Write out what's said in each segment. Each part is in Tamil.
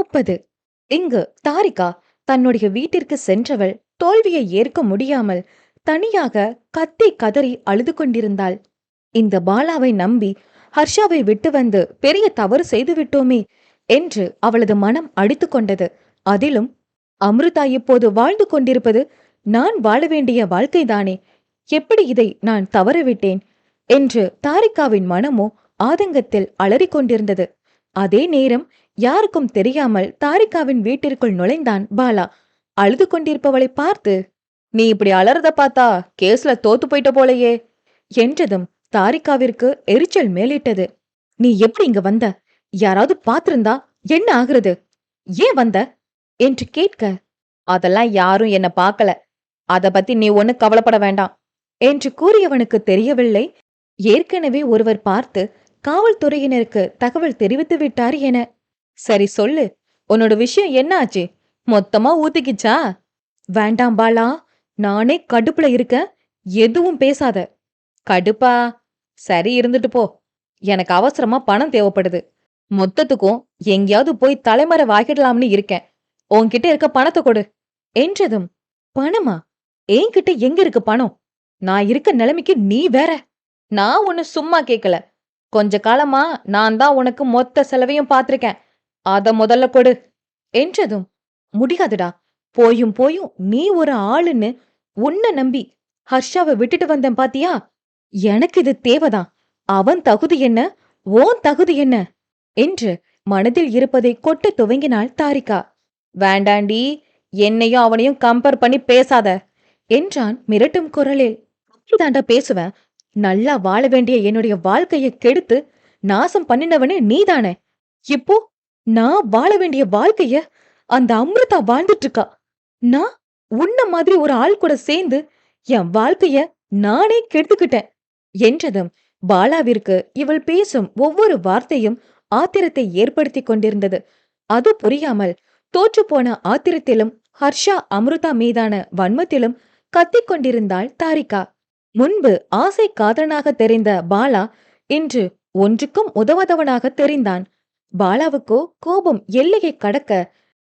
30. இங்கு தாரிகா தன்னுடைய வீட்டிற்கு சென்றவள் தோல்வியை ஏற்க முடியாமல் தனியாக கத்தி கதறி அழுது கொண்டிருந்தாள். இந்த பாலாவை நம்பி ஹர்ஷாவை விட்டு வந்து பெரிய தவறு செய்துவிட்டோமே என்று அவளது மனம் அடித்து கொண்டது. அதிலும் அமிர்தா இப்போது வாழ்ந்து கொண்டிருப்பது நான் வாழ வேண்டிய வாழ்க்கைதானே, எப்படி இதை நான் தவறவிட்டேன் என்று தாரிகாவின் மனமோ ஆதங்கத்தில் அலறிக் கொண்டிருந்தது. அதே நேரம் யாருக்கும் தெரியாமல் தாரிகாவின் வீட்டிற்குள் நுழைந்தான் பாலா. அழுது கொண்டிருப்பவளை பார்த்து, நீ இப்படி அலறத பார்த்தா கேஸ்ல தோத்து போயிட்ட போலையே என்றதும் தாரிகாவிற்கு எரிச்சல் மேலிட்டது. நீ எப்படி இங்க வந்த? யாராவது பாத்திருந்தா என்ன ஆகுறது? ஏன் வந்த என்று கேட்க, அதெல்லாம் யாரும் என்ன பார்க்கல, அத பத்தி நீ ஒண்ணு கவலைப்பட வேண்டாம் என்று கூறியவனுக்கு தெரியவில்லை ஏற்கனவே ஒருவர் பார்த்து காவல்துறையினருக்கு தகவல் தெரிவித்து விட்டார் என. சரி சொல்லு, உன்னோட விஷயம் என்ன ஆச்சு? மொத்தமா ஊத்திக்கிச்சா? வேண்டாம் பாலா, நானே கடுப்புல இருக்க, எதுவும் பேசாத. கடுப்பா? சரி இருந்துட்டு போ. எனக்கு அவசரமா பணம் தேவைப்படுது. மொத்தத்துக்கும் எங்கேயாவது போய் தலைமறைவாகிடலாம்னு இருக்கேன். உன்கிட்ட இருக்க பணத்தை கொடு என்றதும், பணமா? என்கிட்ட எங்க இருக்கு பணம்? நான் இருக்க நிலைமைக்கு நீ வேற. நான் உன்னை சும்மா கேக்கல. கொஞ்ச காலமா நான் தான் உனக்கு மொத்த செலவையும் பாத்திருக்கேன். அத முதல்ல கொடு என்றதும், முடியாதுடா. போயும் போயும் நீ ஒரு ஆளுன்னு உன்னை நம்பி ஹர்ஷாவை விட்டுட்டு வந்தேன் பாத்தியா? எனக்கு இது தேவைதான். அவன் தகுதி என்ன, ஓன் தகுதி என்ன என்று மனதில் இருப்பதை கொட்ட துவங்கினாள் தாரிகா. வேண்டாண்டி, என்னையும் அவனையும் கம்பேர் பண்ணி பேசாத என்றான் மிரட்டும் குரலில். அப்படிதாண்டா பேசுவேன். நல்லா வாழ வேண்டிய என்னுடைய வாழ்க்கையை கெடுத்து நாசம் பண்ணினவனே நீதானே. இப்போ நான் வாழ வேண்டிய வாழ்க்கைய அந்த அமிர்தா வாழ்ந்துட்டு இருக்கா. நான் உன்ன மாதிரி ஒரு ஆள் கூட சேர்ந்து என் வாழ்க்கைய நானே கெடுத்துக்கிட்டேன் என்றதும் பாலாவிற்கு இவள் பேசும் ஒவ்வொரு வார்த்தையும் ஆத்திரத்தை ஏற்படுத்தி கொண்டிருந்தது. அது புரியாமல் தோற்றுப்போன ஆத்திரத்திலும் ஹர்ஷா அமிர்தா மீதான வன்மத்திலும் கத்திக் கொண்டிருந்தாள் தாரிகா. முன்பு ஆசை காதலனாக தெரிந்த பாலா இன்று ஒன்றுக்கும் உதவாதவனாக தெரிந்தான். பாலாவுக்கோ கோபம் எல்லையை கடக்க,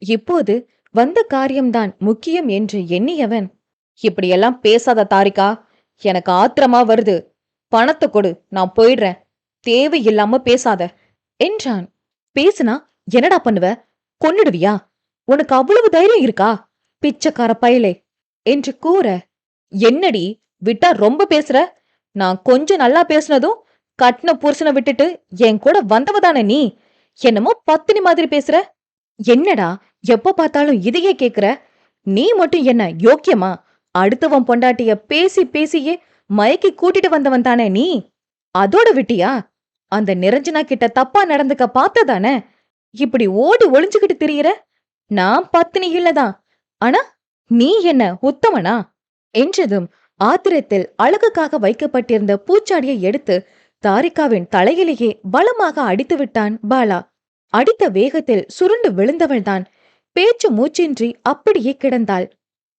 இப்போது வந்த காரியம்தான் முக்கியம் என்று எண்ணியவன், இப்படியெல்லாம் பேசாத தாரிகா, எனக்கு ஆத்திரமா வருது. பணத்தை கொடு, நான் போயிடுறேன். தேவையில்லாம பேசாத என்றான். பேசுனா என்னடா பண்ணுவ? கொன்னுடுவியா? உனக்கு அவ்வளவு தைரியம் இருக்கா, பிச்சைக்கார பயலே என்று கூற, என்னடி விட்டா ரொம்ப பேசுற? நான் கொஞ்சம் நல்லா பேசுனதும் கட்ன புருஷனை விட்டுட்டு என் கூட வந்தவதானே நீ? என்னமோ பத்தினி மாதிரி பேசுற. என்னடா எப்ப பார்த்தாலும் இதையே கேக்குற? நீ மட்டும் என்ன யோக்கியமா? அடுத்தவன் பொண்டாட்டிய பேசி பேசியே மயக்கி கூட்டிட்டு வந்தவன் தானே நீ? அதோட விட்டியா? அந்த நிரஞ்சனா கிட்ட தப்பா நடந்துக்க பார்த்ததானே இப்படி ஓடி ஒளிஞ்சுகிட்டு திரியிற? நான் பத்தினி இல்லதான், ஆனா நீ என்ன உத்தமனா என்றதும் ஆத்திரத்தில் அழகுக்காக வைக்கப்பட்டிருந்த பூச்சாடியை எடுத்து தாரிகாவின் தலையிலேயே பலமாக அடித்து விட்டான் பாலா. அடித்த வேகத்தில் சுருண்டு விழுந்தவள்தான் பேச்சு மூச்சின்றி அப்படியே கிடந்தாள்.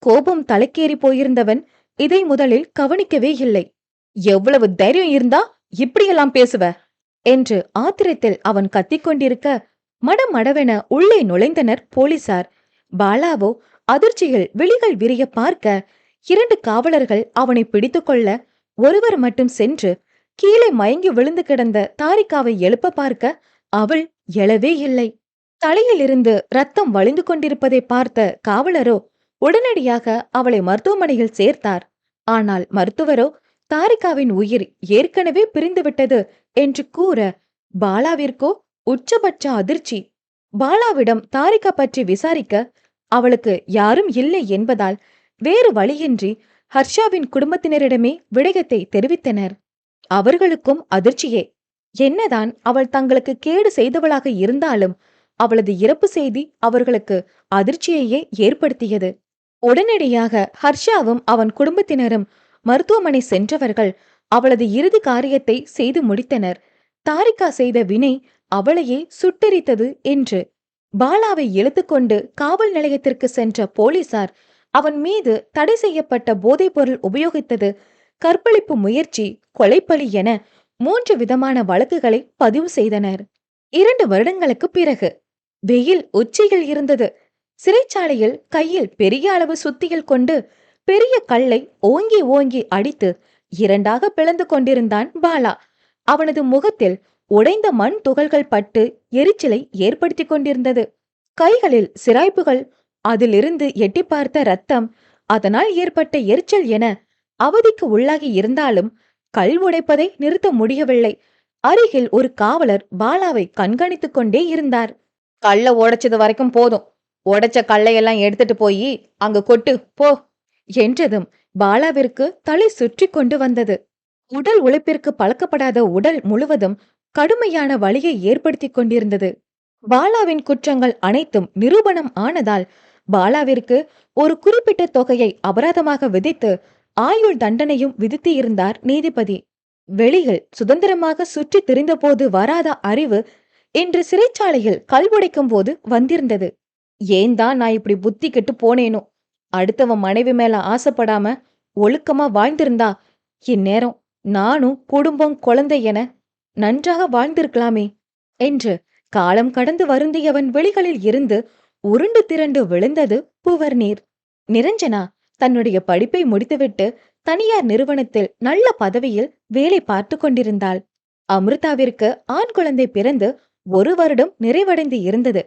கோபம் தலைக்கேறி போயிருந்தவன் இதை முதலில் கவனிக்கவே இல்லை. எவ்வளவு தைரியம் இருந்தா இப்படியெல்லாம் பேசுவ என்று ஆத்திரத்தில் அவன் கத்திக்கொண்டிருக்க, மடமடவென உள்ளே நுழைந்தனர் போலீசார். பாலாவோ அதிர்ச்சியில் விழிகள் விரிய பார்க்க, 2 காவலர்கள் அவனை பிடித்துக்கொள்ள, ஒருவர் மட்டும் சென்று கீழே மயங்கி விழுந்து கிடந்த தாரிகாவை எழுப்ப பார்க்க, அவள் எழவே இல்லை. தலையிலிருந்து ரத்தம் வழிந்து கொண்டிருப்பதை பார்த்த காவலரோ உடனடியாக அவளை மருத்துவமனையில் சேர்த்தார். ஆனால் மருத்துவரோ தாரிகாவின் உயிர் ஏற்கனவே பிரிந்துவிட்டது என்று கூற, பாலாவிற்கோ உச்சபட்ச அதிர்ச்சி. பாலாவிடம் தாரிகா பற்றி விசாரிக்க அவளுக்கு யாரும் இல்லை என்பதால் வேறு வழியின்றி ஹர்ஷாவின் குடும்பத்தினரிடமே விடயத்தை தெரிவித்தனர். அவர்களுக்கும் அதிர்ச்சியே. என்னதான் அவள் தங்களுக்கு கேடு செய்தவளாக இருந்தாலும் அவளது இறப்பு செய்தி அவர்களுக்கு அதிர்ச்சியையே ஏற்படுத்தியது. உடனடியாக ஹர்ஷாவும் அவன் குடும்பத்தினரும் மருத்துவமனை சென்றவர்கள் அவளது இறுதி காரியத்தை செய்து முடித்தனர். தாரிகா செய்த வினை அவளையே சுட்டெரித்தது என்று பாலாவை இழுத்துக்கொண்டு காவல் நிலையத்திற்கு சென்ற போலீசார் அவன் மீது தடை செய்யப்பட்ட போதைப்பொருள் உபயோகித்தது, கற்பழிப்பு முயற்சி, கொலைப்பழி என 3 விதமான வழக்குகளை பதிவு செய்தனர். 2 வருடங்களுக்கு பிறகு வெயில் உச்சியில் இருந்தது. சிறைச்சாலையில் கையில் பெரிய அளவு சுத்தியல் கொண்டு பெரிய கல்லை ஓங்கி ஓங்கி அடித்து இரண்டாக பிளந்து கொண்டிருந்தான் பாலா. அவனது முகத்தில் உடைந்த மண் துகள்கள் பட்டு எரிச்சலை ஏற்படுத்தி கொண்டிருந்தது. கைகளில் சிராய்ப்புகள், அதிலிருந்து எட்டி பார்த்த ரத்தம், அதனால் ஏற்பட்ட எரிச்சல் என அவதிக்கு உள்ளாகி இருந்தாலும் கல் உடைப்பதை நிறுத்த முடியவில்லை. அருகில் ஒரு காவலர் பாலாவை கண்காணித்துக் கொண்டே இருந்தார். கல்ல உடைச்சது வரைக்கும் போதும், உடைச்ச கல்லையெல்லாம் எடுத்துட்டு போய் அங்க கொட்டு போ என்றதும் பாலாவிற்கு தலை சுற்றி கொண்டு வந்தது. உடல் உழைப்பிற்கு பழக்கப்படாத உடல் முழுவதும் கடுமையான வலியை ஏற்படுத்தி கொண்டிருந்தது. பாலாவின் குற்றங்கள் அனைத்தும் நிரூபணம் ஆனதால் பாலாவிற்கு ஒரு குறிப்பிட்ட தொகையை அபராதமாக விதித்து ஆயுள் தண்டனையும் விதித்து இருந்தார் நீதிபதி. வெளியில் சுதந்திரமாக சுற்றி திரிந்தபோது வராத அறிவு இன்று சிறைச்சாலையில் கல்வுடைக்கும் போது வந்திருந்தது. ஏன் தான் நான் இப்படி புத்தி கெட்டு போனேனோ? அடுத்தவன் மனைவி மேல ஆசைப்படாம ஒழுக்கமா வாழ்ந்திருந்தா இந்நேரம் நானும் குடும்பம் குழந்தை என நன்றாக வாழ்ந்திருக்கலாமே என்று காலம் கடந்து வருந்தியவன் வெளிகளில் இருந்து உருண்டு திரண்டு விழுந்தது புவர் நீர். நிரஞ்சனா தன்னுடைய படிப்பை முடித்துவிட்டு தனியார் நிறுவனத்தில் நல்ல பதவியில் வேலை பார்த்து கொண்டிருந்தாள். அமிர்தாவிற்கு ஆண் குழந்தை பிறந்து 1 வருடம் நிறைவடைந்து இருந்தது.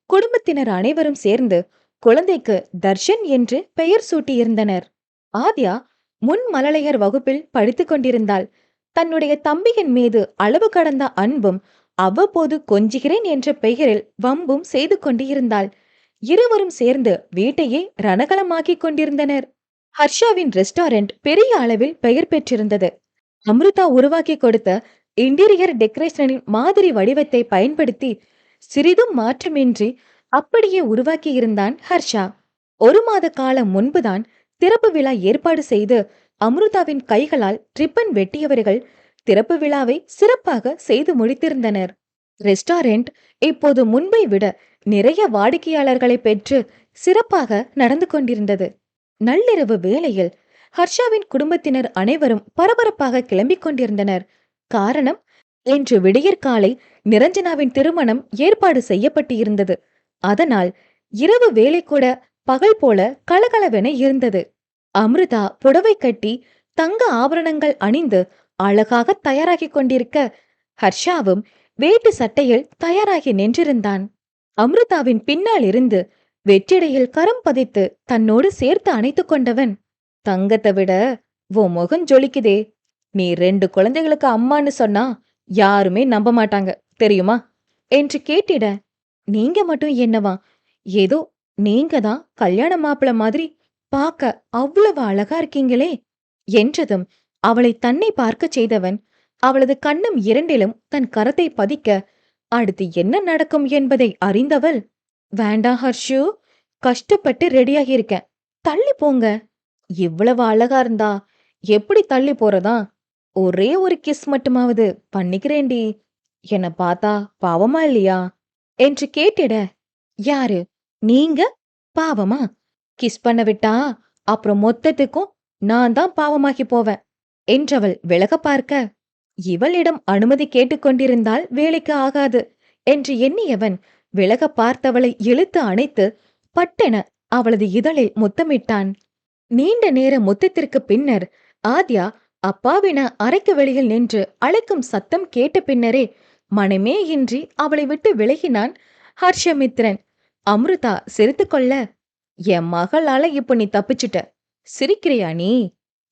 குடும்பத்தினர் அனைவரும் சேர்ந்து குழந்தைக்கு தர்ஷன் என்று பெயர் சூட்டியிருந்தனர். ஆத்யா முன் மழலையர் வகுப்பில் படித்துக் கொண்டிருந்தாள். தன்னுடைய தம்பியின் மீது அளவு கடந்த அன்பும் அவ்வப்போது கொஞ்சுகிறேன் என்ற பெயரில் வம்பும் செய்து கொண்டிருந்தாள். இருவரும் சேர்ந்து வீட்டையே ரணகலமாக்கிக் கொண்டிருந்தனர். ஹர்ஷாவின் ரெஸ்டாரண்ட் பெரிய அளவில் பெயர் பெற்றிருந்தது. அமிர்தா உருவாக்கி கொடுத்த இன்டீரியர் டெக்கரேஷனின் மாதிரி வடிவத்தை பயன்படுத்தி சிறிதும் மாற்றமின்றி அப்படியே உருவாக்கி இருந்தான் ஹர்ஷா. 1 மாத காலம் முன்புதான் திறப்பு விழா ஏற்பாடு செய்து அமிர்தாவின் கைகளால் ரிப்பன் வெட்டியவர்கள் திறப்பு விழாவை சிறப்பாக செய்து முடித்திருந்தனர். ரெஸ்டாரண்ட் இப்போது முன்பை விட நிறைய வாடிக்கையாளர்களை பெற்று சிறப்பாக நடந்து கொண்டிருந்தது. நள்ளிரவு வேளையில் ஹர்ஷாவின் குடும்பத்தினர் அனைவரும் பரபரப்பாக கிளம்பிக் கொண்டிருந்தனர். காரணம், இன்று விடியற்காலை நிரஞ்சனாவின் திருமணம் ஏற்பாடு செய்யப்பட்டு இருந்தது. அதனால் இரவு வேலை கூட பகல் போல கலகலவென இருந்தது. அமிர்தா புடவை கட்டி தங்க ஆபரணங்கள் அணிந்து அழகாக தயாராகி கொண்டிருக்க, ஹர்ஷாவும் வேட்டு சட்டையில் தயாராகி நின்றிருந்தான். அமிர்தாவின் பின்னால் இருந்து வெற்றிடையில் கரம் பதித்து தன்னோடு சேர்த்து அணைத்துக் கொண்டவன், தங்கத்தை விட உன் முகம் ஜொலிக்குதே, நீ 2 குழந்தைகளுக்கு அம்மான்னு சொன்னா யாருமே நம்ப மாட்டாங்க தெரியுமா என்று கேட்டிட, நீங்க மட்டும் என்னவா, ஏதோ நீங்க தான் கல்யாண மாப்பிள மாதிரி பார்க்க அவ்வளவு அழகா இருக்கீங்களே என்றதும் அவளை தன்னை பார்க்க செய்தவன் அவளது கண்ணம் இரண்டிலும் தன் கரத்தை பதிக்க, அடுத்து என்ன நடக்கும் என்பதை அறிந்தவள், வேண்டாம் ஹர்ஷு, கஷ்டப்பட்டு ரெடியாகி இருக்கேன், தள்ளி போங்க. இவ்வளவு அழகா இருந்தா எப்படி தள்ளி போறதா? ஒரே ஒரு கிஸ் மட்டுமாவது பண்ணிக்கிறேன்டி, என்ன பார்த்தா பாவமா இல்லையா என்று கேட்டிட, யாரு நீங்க பாவமா? கிஸ் பண்ண விட்டா அப்புறம் மொத்தத்துக்கும் நான் தான் பாவமாகி போவேன் என்றவள் விலக பார்க்க, இவளிடம் அனுமதி கேட்டுக்கொண்டிருந்தால் வேலைக்கு ஆகாது என்று எண்ணியவன் விலக பார்த்தவளை இழுத்து அணைத்து பட்டென அவளது இதழில் முத்தமிட்டான். நீண்ட நேர முத்தத்திற்கு பின்னர் ஆத்யா அப்பாவின அறைக்கு வெளியில் நின்று அழைக்கும் சத்தம் கேட்ட பின்னரே மனமே இன்றி அவளை விட்டு விலகினான் ஹர்ஷமித்ரன். அமிர்தா சிரித்துக்கொள்ள, என் மகளால இப்ப நீ தப்பிச்சிட்ட, சிரிக்கிறியா நீ?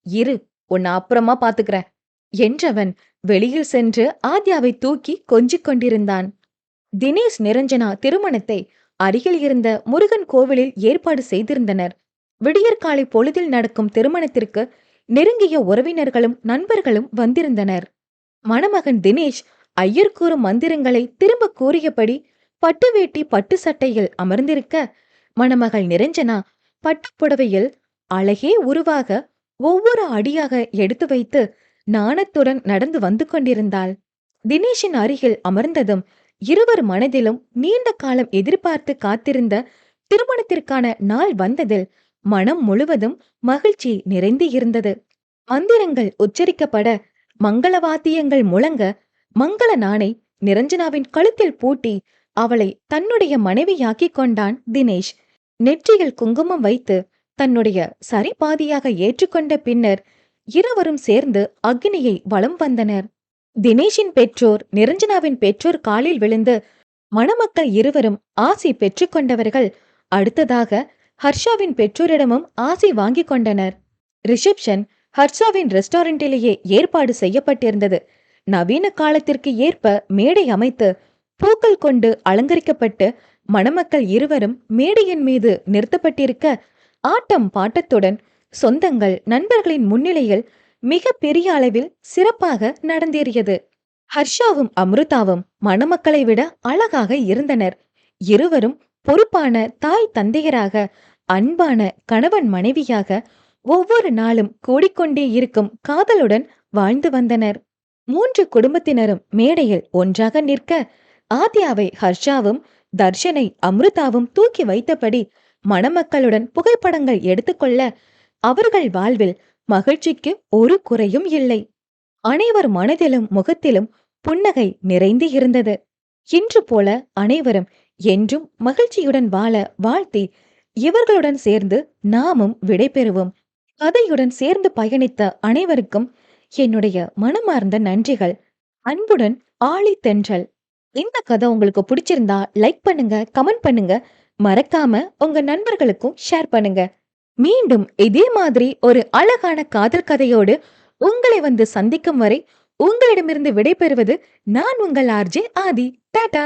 இரு, உன்னை அப்புறமா பாத்துக்கிறேன் என்றவன் வெளியில் சென்று ஆத்யாவை தூக்கி கொஞ்சிக் கொண்டிருந்தான். தினேஷ் நிரஞ்சனா திருமணத்தை அருகில் இருந்த முருகன் கோவிலில் ஏற்பாடு செய்திருந்தனர். விடியற்காலை பொழுதில் நடக்கும் திருமணத்திற்கு நெருங்கிய உறவினர்களும் நண்பர்களும் வந்திருந்தனர். மணமகன் தினேஷ் ஐயர் கூறும் மந்திரங்களை திரும்ப கூறியபடி பட்டு வேட்டி பட்டு சட்டையில் அமர்ந்திருக்க, மணமகள் நிரஞ்சனா பட்டுப்புடவையில் அழகே உருவாக ஒவ்வொரு அடியாக எடுத்து வைத்து நாணத்துடன் நடந்து வந்து கொண்டிருந்தாள். தினேஷின் அருகில் அமர்ந்ததும் இருவர் மனதிலும் நீண்ட காலம் எதிர்பார்த்து காத்திருந்த திருமணத்திற்கான நாள் வந்ததில் மனம் முழுவதும் மகிழ்ச்சி நிறைந்து இருந்தது. மந்திரங்கள் உச்சரிக்கப்பட, மங்கள வாத்தியங்கள் முழங்க, மங்கள நாணை நிரஞ்சனாவின் கழுத்தில் பூட்டி அவளை தன்னுடைய மனைவியாக்கிக் கொண்டான் தினேஷ். நெற்றியில் குங்குமம் வைத்து தன்னுடைய சரிபாதியாக ஏற்றுக்கொண்ட பின்னர் இருவரும் சேர்ந்து அக்னியை வலம் வந்தனர். தினேஷின் பெற்றோர் நிரஞ்சனாவின் பெற்றோர் காலில் விழுந்து மணமக்கள் இருவரும் ஆசி பெற்றுக்கொண்டவர்கள். அடுத்ததாக ஹர்ஷாவின் பெற்றோரிடமும் ஆசி வாங்கிக் கொண்டனர். ரிசப்ஷன் ஹர்ஷாவின் ரெஸ்டாரண்டிலேயே ஏற்பாடு செய்யப்பட்டிருந்தது. நவீன காலத்திற்கு ஏற்ப மேடை அமைத்து பூக்கள் கொண்டு அலங்கரிக்கப்பட்டு மணமக்கள் இருவரும் மேடையின் மீது நிறுத்தப்பட்டிருக்க, ஆட்டம் பாட்டத்துடன் சொந்தங்கள் நண்பர்களின் முன்னிலையில் மிக பெரிய அளவில் சிறப்பாக நடந்தேறியது. ஹர்ஷாவும் அம்ருதாவும் மணமக்களை விட அழகாக இருந்தனர். இருவரும் பொறுப்பான தாய் தந்தையராக, அன்பான கணவன் மனைவியாக, ஒவ்வொரு நாளும் கூடிக்கொண்டே இருக்கும் காதலுடன் வாழ்ந்து வந்தனர். 3 குடும்பத்தினரும் மேடையில் ஒன்றாக நிற்க, ஆத்யாவை ஹர்ஷாவும் தர்ஷனை அம்ருதாவும் தூக்கி வைத்தபடி மணமக்களுடன் புகைப்படங்கள் எடுத்துக்கொள்ள, அவர்கள் வாழ்வில் மகிழ்ச்சிக்கு ஒரு குறையும் இல்லை. அனைவர் மனதிலும் முகத்திலும் புன்னகை நிறைந்து இருந்தது. இன்று போல அனைவரும் என்றும் மகிழ்ச்சியுடன் வாழ வாழ்த்தி, இவர்களுடன் சேர்ந்து நாமும் விடைபெறுவோம். கதையுடன் சேர்ந்து பயணித்த அனைவருக்கும் என்னுடைய மனமார்ந்த நன்றிகள். அன்புடன் ஆழி தென்றல். இந்த கதை உங்களுக்கு பிடிச்சிருந்தா லைக் பண்ணுங்க, கமெண்ட் பண்ணுங்க, மறக்காம உங்க நண்பர்களுக்கும் ஷேர் பண்ணுங்க. மீண்டும் இதே மாதிரி ஒரு அழகான காதல் கதையோடு உங்களை வந்து சந்திக்கும் வரை உங்களிடமிருந்து விடைபெறுவது நான் உங்கள் ஆர்ஜே ஆதி. டாடா.